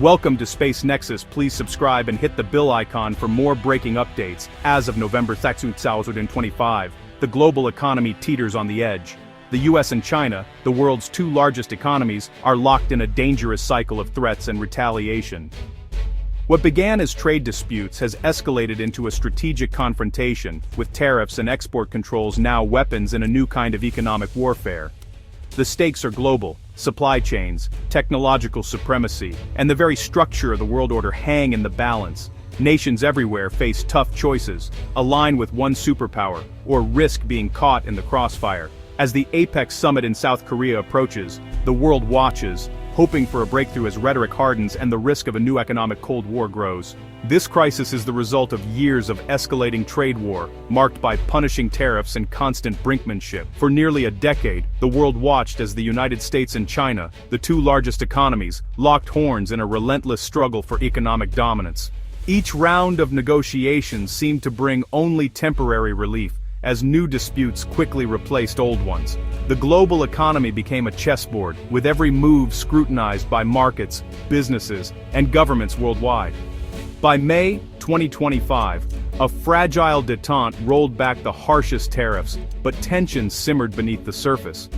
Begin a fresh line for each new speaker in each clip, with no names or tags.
Welcome to Space Nexus. Please subscribe and hit the bell icon for more breaking updates. As of November 2025, the global economy teeters on the edge. The US and China, the world's two largest economies, are locked in a dangerous cycle of threats and retaliation. What began as trade disputes has escalated into a strategic confrontation, with tariffs and export controls now weapons in a new kind of economic warfare. The stakes are global. Supply chains, technological supremacy, and the very structure of the world order hang in the balance. Nations everywhere face tough choices: align with one superpower, or risk being caught in the crossfire. As the Apex summit in South Korea approaches, the world watches, hoping for a breakthrough as rhetoric hardens and the risk of a new economic Cold War grows. This crisis is the result of years of escalating trade war, marked by punishing tariffs and constant brinkmanship. For nearly a decade, the world watched as the United States and China, the two largest economies, locked horns in a relentless struggle for economic dominance. Each round of negotiations seemed to bring only temporary relief, as new disputes quickly replaced old ones. The global economy became a chessboard, with every move scrutinized by markets, businesses, and governments worldwide. By May 2025, a fragile detente rolled back the harshest tariffs, but tensions simmered beneath the surface.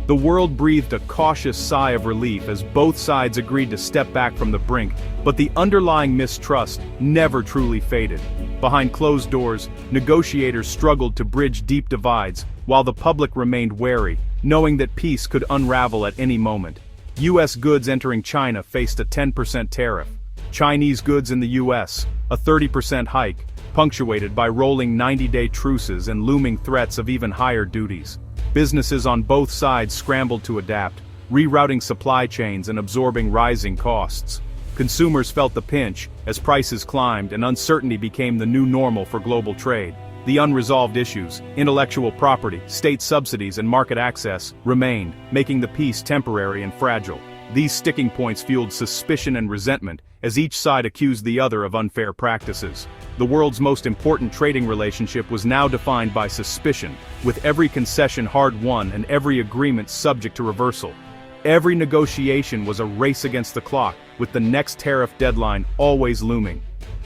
The world breathed a cautious sigh of relief as both sides agreed to step back from the brink, but the underlying mistrust never truly faded. Behind closed doors, negotiators struggled to bridge deep divides, while the public remained wary, knowing that peace could unravel at any moment. US goods entering China faced a 10% tariff. Chinese goods in the US, a 30% hike, punctuated by rolling 90-day truces and looming threats of even higher duties. Businesses on both sides scrambled to adapt, rerouting supply chains and absorbing rising costs. Consumers felt the pinch, as prices climbed and uncertainty became the new normal for global trade. The unresolved issues, intellectual property, state subsidies and market access, remained, making the peace temporary and fragile. These sticking points fueled suspicion and resentment, as each side accused the other of unfair practices. The world's most important trading relationship was now defined by suspicion, with every concession hard-won and every agreement subject to reversal. Every negotiation was a race against the clock, with the next tariff deadline always looming.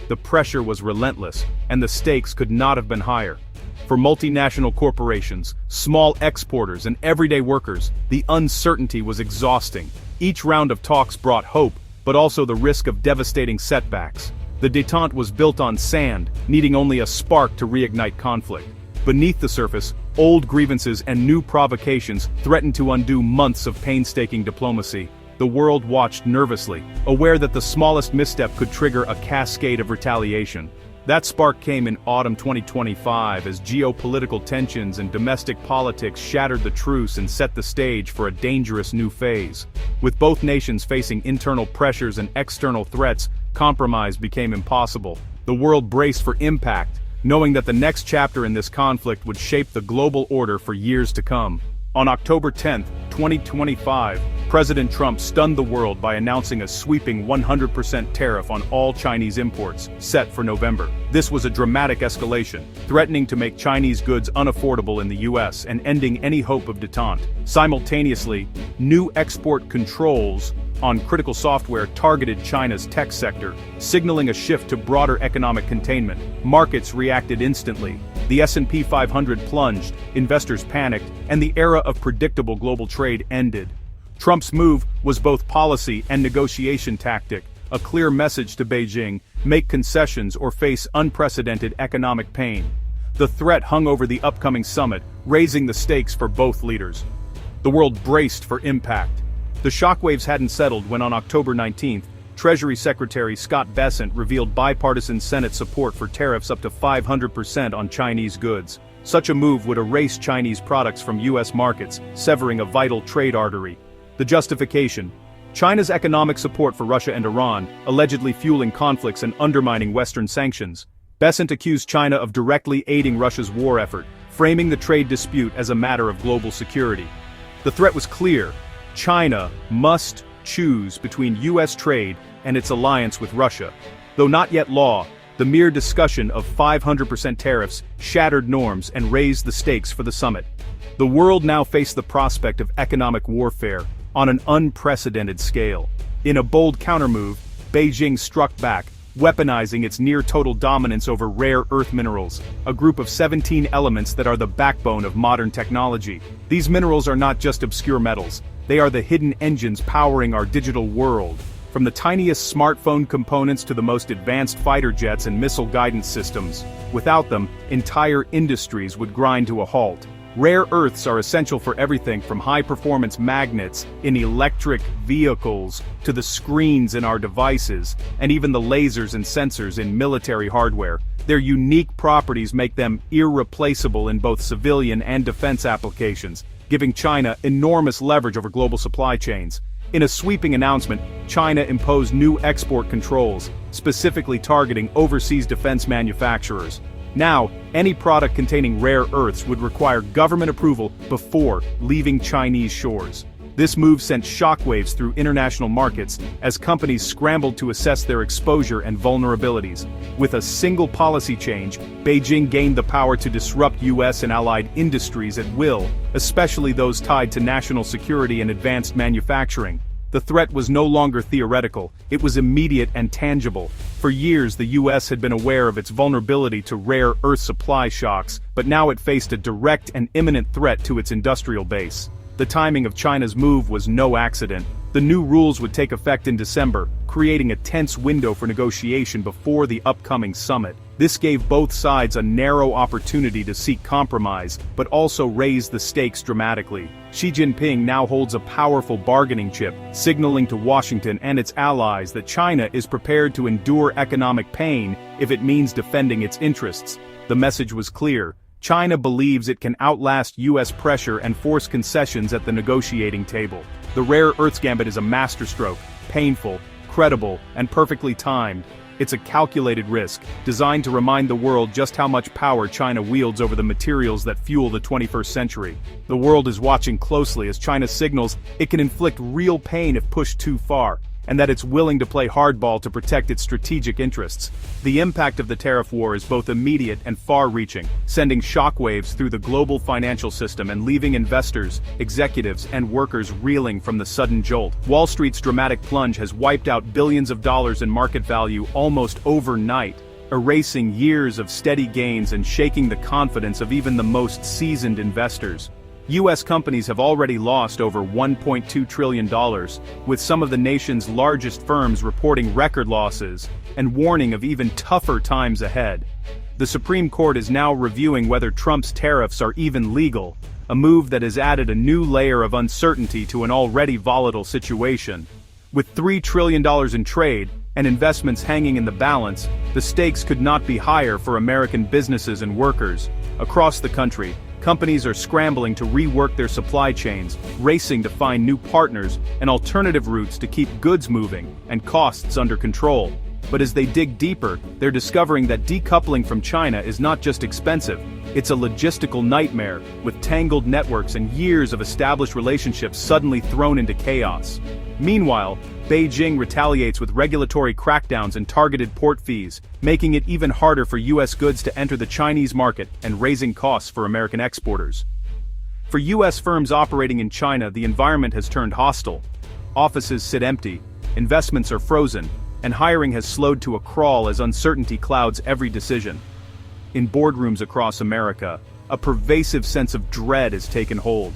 The pressure was relentless, and the stakes could not have been higher. For multinational corporations, small exporters, and everyday workers, the uncertainty was exhausting. Each round of talks brought hope, but also the risk of devastating setbacks. The détente was built on sand, needing only a spark to reignite conflict. Beneath the surface, old grievances and new provocations threatened to undo months of painstaking diplomacy. The world watched nervously, aware that the smallest misstep could trigger a cascade of retaliation. That spark came in autumn 2025 as geopolitical tensions and domestic politics shattered the truce and set the stage for a dangerous new phase. With both nations facing internal pressures and external threats, compromise became impossible. The world braced for impact, knowing that the next chapter in this conflict would shape the global order for years to come. On October 10, 2025, President Trump stunned the world by announcing a sweeping 100% tariff on all Chinese imports, set for November. This was a dramatic escalation, threatening to make Chinese goods unaffordable in the US and ending any hope of détente. Simultaneously, new export controls on critical software targeted China's tech sector, signaling a shift to broader economic containment. Markets reacted instantly. The S&P 500 plunged, investors panicked, and the era of predictable global trade ended. Trump's move was both policy and negotiation tactic, a clear message to Beijing: make concessions or face unprecedented economic pain. The threat hung over the upcoming summit, raising the stakes for both leaders. The world braced for impact. The shockwaves hadn't settled when on October 19, Treasury Secretary Scott Bessent revealed bipartisan Senate support for tariffs up to 500% on Chinese goods. Such a move would erase Chinese products from US markets, severing a vital trade artery. The justification: China's economic support for Russia and Iran, allegedly fueling conflicts and undermining Western sanctions. Bessent accused China of directly aiding Russia's war effort, framing the trade dispute as a matter of global security. The threat was clear: China must choose between US trade and its alliance with Russia. Though not yet law, the mere discussion of 500% tariffs shattered norms and raised the stakes for the summit. The world now faced the prospect of economic warfare on an unprecedented scale. In a bold countermove, Beijing struck back, weaponizing its near-total dominance over rare earth minerals, a group of 17 elements that are the backbone of modern technology. These minerals are not just obscure metals, they are the hidden engines powering our digital world. From the tiniest smartphone components to the most advanced fighter jets and missile guidance systems. Without them, entire industries would grind to a halt. Rare earths are essential for everything from high-performance magnets in electric vehicles to the screens in our devices, and even the lasers and sensors in military hardware. Their unique properties make them irreplaceable in both civilian and defense applications, giving China enormous leverage over global supply chains. In a sweeping announcement, China imposed new export controls, specifically targeting overseas defense manufacturers. Now, any product containing rare earths would require government approval before leaving Chinese shores. This move sent shockwaves through international markets as companies scrambled to assess their exposure and vulnerabilities. With a single policy change, Beijing gained the power to disrupt US and allied industries at will, especially those tied to national security and advanced manufacturing. The threat was no longer theoretical, it was immediate and tangible. For years the US had been aware of its vulnerability to rare earth supply shocks, but now it faced a direct and imminent threat to its industrial base. The timing of China's move was no accident. The new rules would take effect in December, creating a tense window for negotiation before the upcoming summit. This gave both sides a narrow opportunity to seek compromise, but also raised the stakes dramatically. Xi Jinping now holds a powerful bargaining chip, signaling to Washington and its allies that China is prepared to endure economic pain if it means defending its interests. The message was clear. China believes it can outlast US pressure and force concessions at the negotiating table. The rare earths gambit is a masterstroke, painful, credible, and perfectly timed. It's a calculated risk, designed to remind the world just how much power China wields over the materials that fuel the 21st century. The world is watching closely as China signals it can inflict real pain if pushed too far, and that it's willing to play hardball to protect its strategic interests. The impact of the tariff war is both immediate and far-reaching, sending shockwaves through the global financial system and leaving investors, executives, and workers reeling from the sudden jolt. Wall Street's dramatic plunge has wiped out billions of dollars in market value almost overnight, erasing years of steady gains and shaking the confidence of even the most seasoned investors. US companies have already lost over $1.2 trillion, with some of the nation's largest firms reporting record losses and warning of even tougher times ahead. The Supreme Court is now reviewing whether Trump's tariffs are even legal, a move that has added a new layer of uncertainty to an already volatile situation. With $3 trillion in trade and investments hanging in the balance, the stakes could not be higher for American businesses and workers. Across the country, companies are scrambling to rework their supply chains, racing to find new partners and alternative routes to keep goods moving and costs under control. But as they dig deeper, they're discovering that decoupling from China is not just expensive, it's a logistical nightmare, with tangled networks and years of established relationships suddenly thrown into chaos. Meanwhile, Beijing retaliates with regulatory crackdowns and targeted port fees, making it even harder for US goods to enter the Chinese market and raising costs for American exporters. For US firms operating in China, the environment has turned hostile. Offices sit empty, investments are frozen, and hiring has slowed to a crawl as uncertainty clouds every decision. In boardrooms across America, a pervasive sense of dread has taken hold.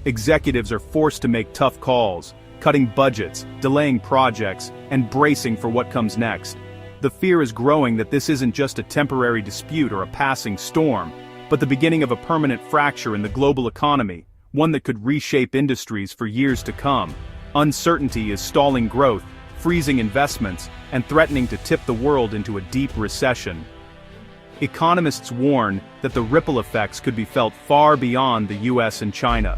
Executives are forced to make tough calls, cutting budgets, delaying projects, and bracing for what comes next. The fear is growing that this isn't just a temporary dispute or a passing storm, but the beginning of a permanent fracture in the global economy, one that could reshape industries for years to come. Uncertainty is stalling growth, freezing investments, and threatening to tip the world into a deep recession. Economists warn that the ripple effects could be felt far beyond the US and China.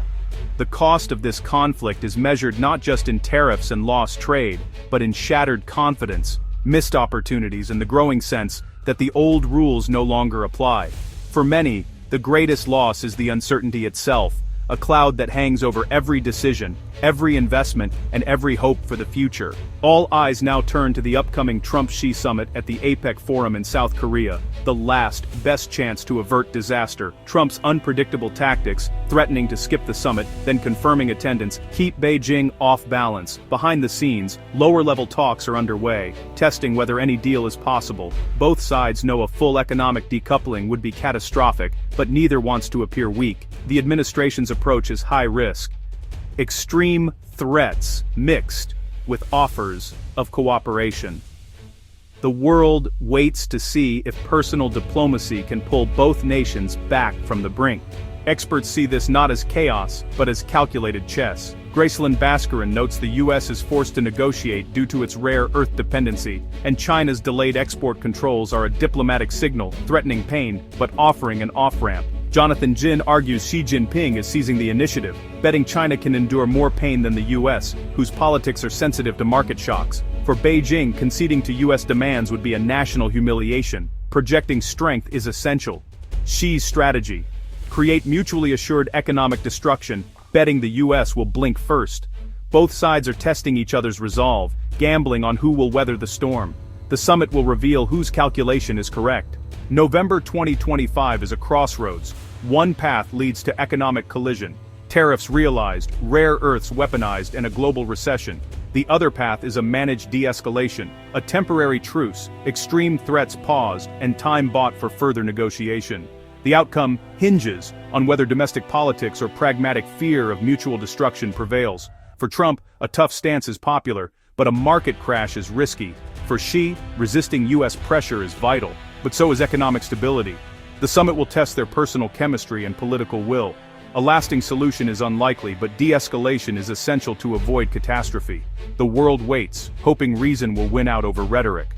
The cost of this conflict is measured not just in tariffs and lost trade, but in shattered confidence, missed opportunities, and the growing sense that the old rules no longer apply. For many, the greatest loss is the uncertainty itself, a cloud that hangs over every decision, every investment, and every hope for the future. All eyes now turn to the upcoming Trump-Xi summit at the APEC Forum in South Korea, the last, best chance to avert disaster. Trump's unpredictable tactics, threatening to skip the summit, then confirming attendance, keep Beijing off balance. Behind the scenes, lower-level talks are underway, testing whether any deal is possible. Both sides know a full economic decoupling would be catastrophic, but neither wants to appear weak. The administration's approach is high risk. Extreme threats mixed with offers of cooperation. The world waits to see if personal diplomacy can pull both nations back from the brink. Experts see this not as chaos, but as calculated chess. Gracelyn Bascarin notes the US is forced to negotiate due to its rare earth dependency, and China's delayed export controls are a diplomatic signal, threatening pain, but offering an off-ramp. Jonathan Jin argues Xi Jinping is seizing the initiative, betting China can endure more pain than the US, whose politics are sensitive to market shocks. For Beijing, conceding to US demands would be a national humiliation. Projecting strength is essential. Xi's strategy: create mutually assured economic destruction, betting the US will blink first. Both sides are testing each other's resolve, gambling on who will weather the storm. The summit will reveal whose calculation is correct. November 2025 is a crossroads. One path leads to economic collision. Tariffs realized, rare earths weaponized, and a global recession. The other path is a managed de-escalation, a temporary truce, extreme threats paused, and time bought for further negotiation. The outcome hinges on whether domestic politics or pragmatic fear of mutual destruction prevails. For Trump, a tough stance is popular, but a market crash is risky. For Xi, resisting US pressure is vital, but so is economic stability. The summit will test their personal chemistry and political will. A lasting solution is unlikely, but de-escalation is essential to avoid catastrophe. The world waits, hoping reason will win out over rhetoric.